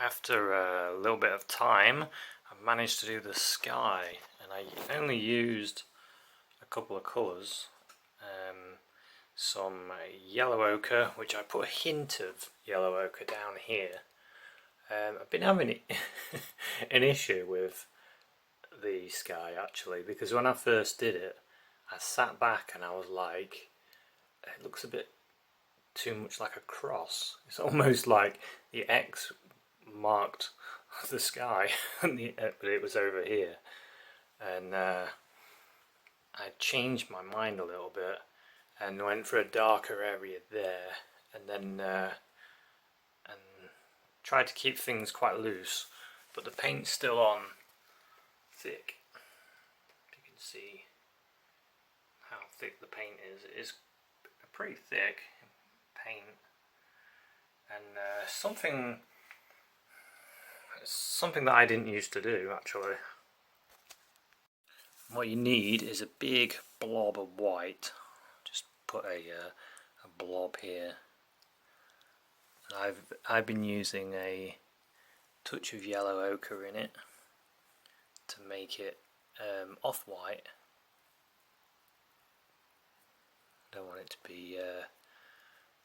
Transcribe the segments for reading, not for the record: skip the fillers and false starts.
After a little bit of time, I've managed to do the sky, and I only used a couple of colours. Some yellow ochre, which I put a hint of yellow ochre down here. I've been having an issue with the sky actually, because when I first did it, I sat back and I was like, it looks a bit too much like a cross. It's almost like the X marked the sky, but it was over here. And I changed my mind a little bit and went for a darker area there, and then and tried to keep things quite loose, but the paint's still on thick. You can see how thick the paint is. It is a pretty thick paint, and something that I didn't used to do actually. What you need is a big blob of white. Just put a blob here. I've been using a touch of yellow ochre in it to make it off-white. Don't want it to be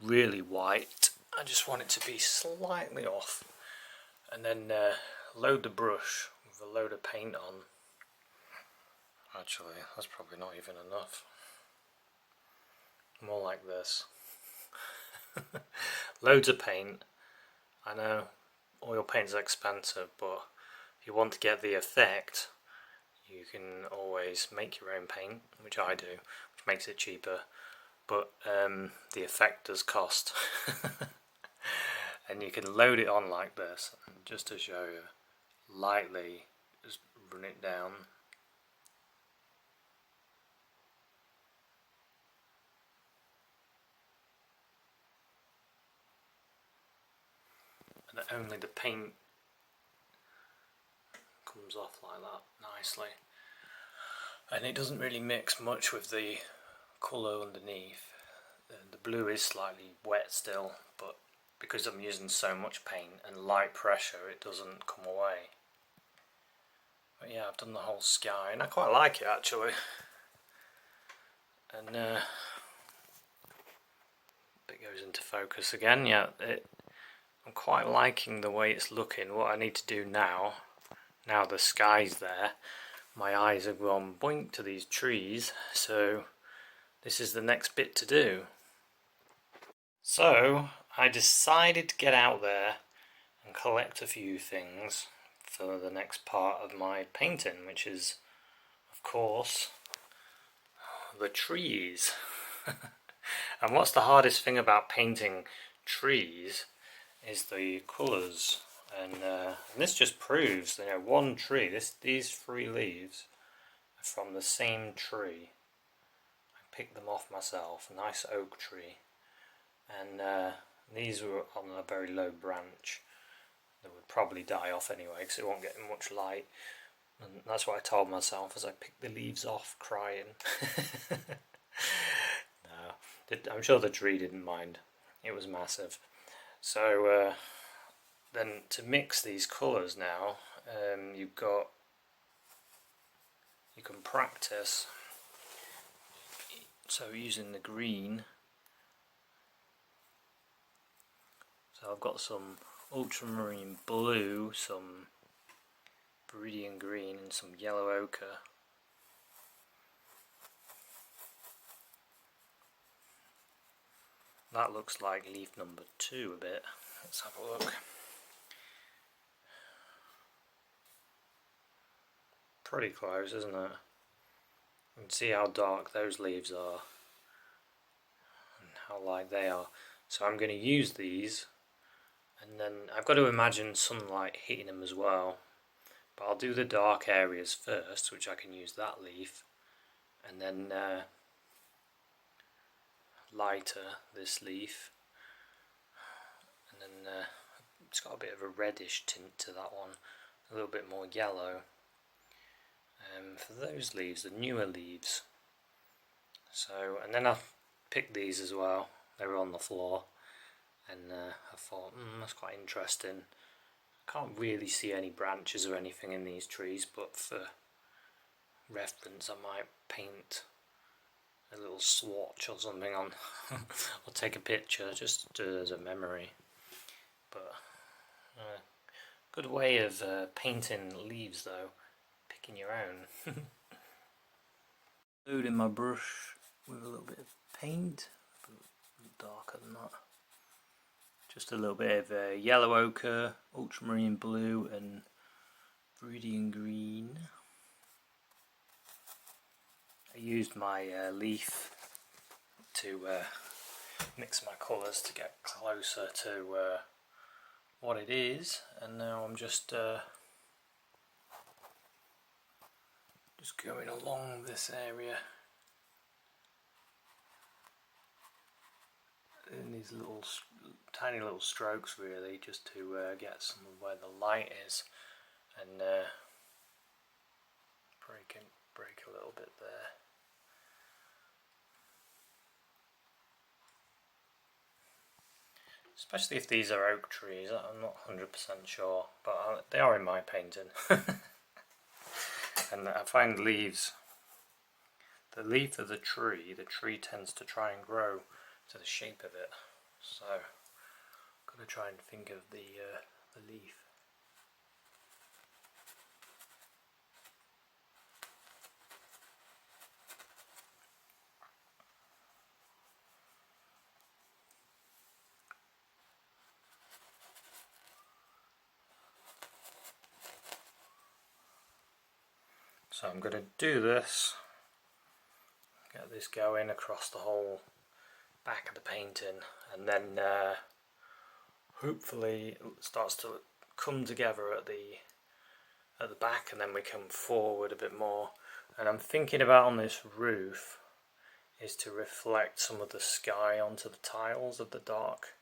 really white. I just want it to be slightly off, and then load the brush with a load of paint on. Actually, that's probably not even enough. More like this. Loads of paint. I know oil paint's expensive, but if you want to get the effect, you can always make your own paint, which I do, which makes it cheaper, but the effect does cost. And you can load it on like this, and just to show you, lightly just run it down. And only the paint comes off like that nicely, and it doesn't really mix much with the colour underneath. The blue is slightly wet still, but because I'm using so much paint and light pressure, it doesn't come away. But yeah, I've done the whole sky, and I quite like it actually. And it goes into focus again. Yeah, I'm quite liking the way it's looking. What I need to do now the sky's there, my eyes have gone boink to these trees, so this is the next bit to do. So I decided to get out there and collect a few things for the next part of my painting, which is, of course, the trees. And what's the hardest thing about painting trees is the colours, and this just proves, you know, one tree, these 3 leaves are from the same tree. I picked them off myself, a nice oak tree, and these were on a very low branch. They would probably die off anyway because it won't get much light, and that's what I told myself as I picked the leaves off, crying. No, I'm sure the tree didn't mind, it was massive. So then to mix these colours now, you can practice. So using the green, so I've got some ultramarine blue, some viridian green, and some yellow ochre. That looks like leaf number 2 a bit. Let's have a look. Pretty close, isn't it? You can see how dark those leaves are and how light they are. So I'm going to use these, and then I've got to imagine sunlight hitting them as well. But I'll do the dark areas first, which I can use that leaf, and then lighter this leaf, and then it's got a bit of a reddish tint to that one, a little bit more yellow. For those leaves, the newer leaves. So, and then I picked these as well. They were on the floor, and I thought, that's quite interesting. Can't really see any branches or anything in these trees, but for reference I might paint a little swatch or something on or take a picture just as a memory. But good way of painting leaves though, picking your own. Loading my brush with a little bit of paint, a little darker than that. Just a little bit of yellow ochre, ultramarine blue and viridian green. I used my leaf to mix my colours to get closer to what it is, and now I'm just going along this area in these little tiny little strokes, really, just to get some of where the light is, and break a little bit there. Especially if these are oak trees, I'm not 100% sure, but they are in my painting. And I find leaves, the leaf of the tree tends to try and grow to the shape of it. So I've got to try and think of the leaf. So I'm going to do this, get this going across the whole back of the painting, and then hopefully it starts to come together at the back, and then we come forward a bit more. And I'm thinking about on this roof is to reflect some of the sky onto the tiles of the dark,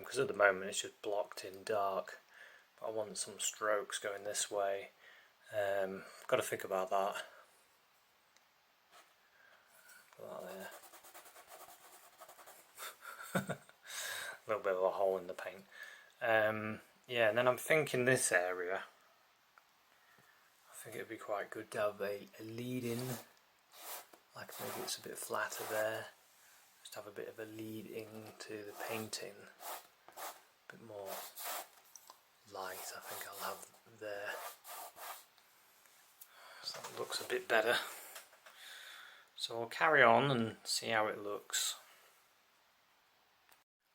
because at the moment it's just blocked in dark, but I want some strokes going this way. Got to think about that. Put that there. A little bit of a hole in the paint. Yeah, and then I'm thinking this area, I think it would be quite good to have a lead in, like maybe it's a bit flatter there, just have a bit of a lead into the painting, a bit more light I think I'll have there. So that looks a bit better. So I'll carry on and see how it looks.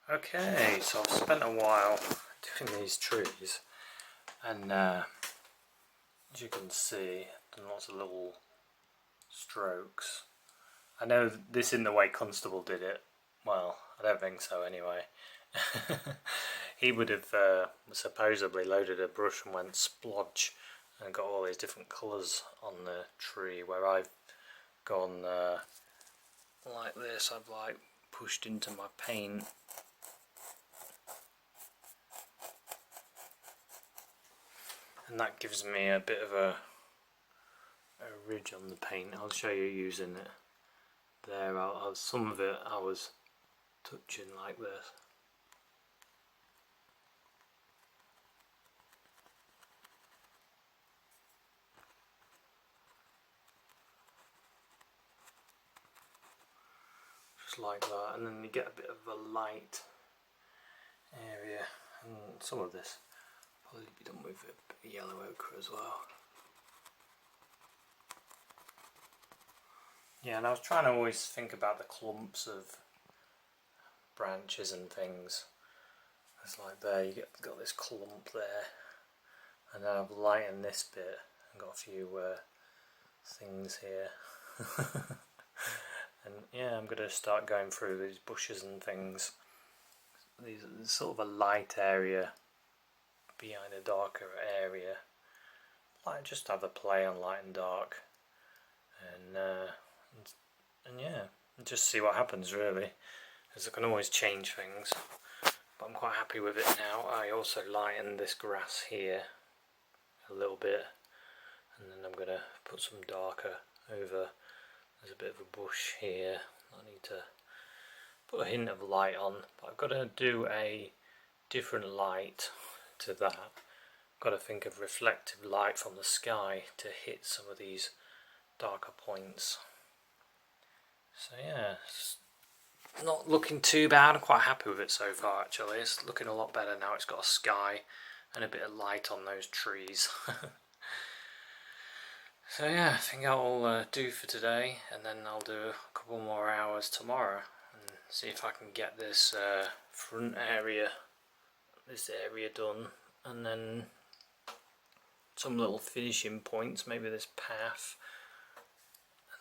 Okay, so I've spent a while doing these trees, and as you can see, done lots of little strokes. I know this isn't the way Constable did it. Well, I don't think so anyway. He would have supposedly loaded a brush and went splodge and got all these different colours on the tree, where I've gone like this. I've like pushed into my paint and that gives me a bit of a ridge on the paint. I'll show you using it there. Some of it I was touching like this. Just like that, and then you get a bit of a light area, and some of this probably be done with a bit of yellow ochre as well. Yeah, and I was trying to always think about the clumps of branches and things. It's like there, you got this clump there, and then I've lightened this bit and got a few things here. And yeah, I'm going to start going through these bushes and things. There's sort of a light area behind a darker area. Like just have a play on light and dark, and yeah, just see what happens really, as I can always change things. But I'm quite happy with it now. I also lightened this grass here a little bit, and then I'm going to put some darker over. There's a bit of a bush here I need to put a hint of light on, but I've got to do a different light to that, got to think of reflective light from the sky to hit some of these darker points. So yeah, it's not looking too bad. I'm quite happy with it so far actually. It's looking a lot better now. It's got a sky and a bit of light on those trees. So yeah, I think I'll do for today, and then I'll do a couple more hours tomorrow and see if I can get this front area, done, and then some little finishing points, maybe this path,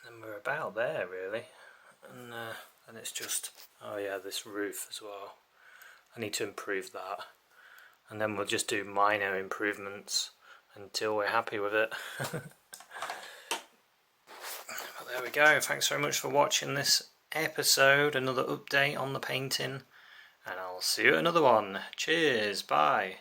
and then we're about there really. And it's just, oh yeah, this roof as well. I need to improve that, and then we'll just do minor improvements until we're happy with it. But there we go. Thanks very much for watching this episode, another update on the painting, and I'll see you at another one. Cheers, bye.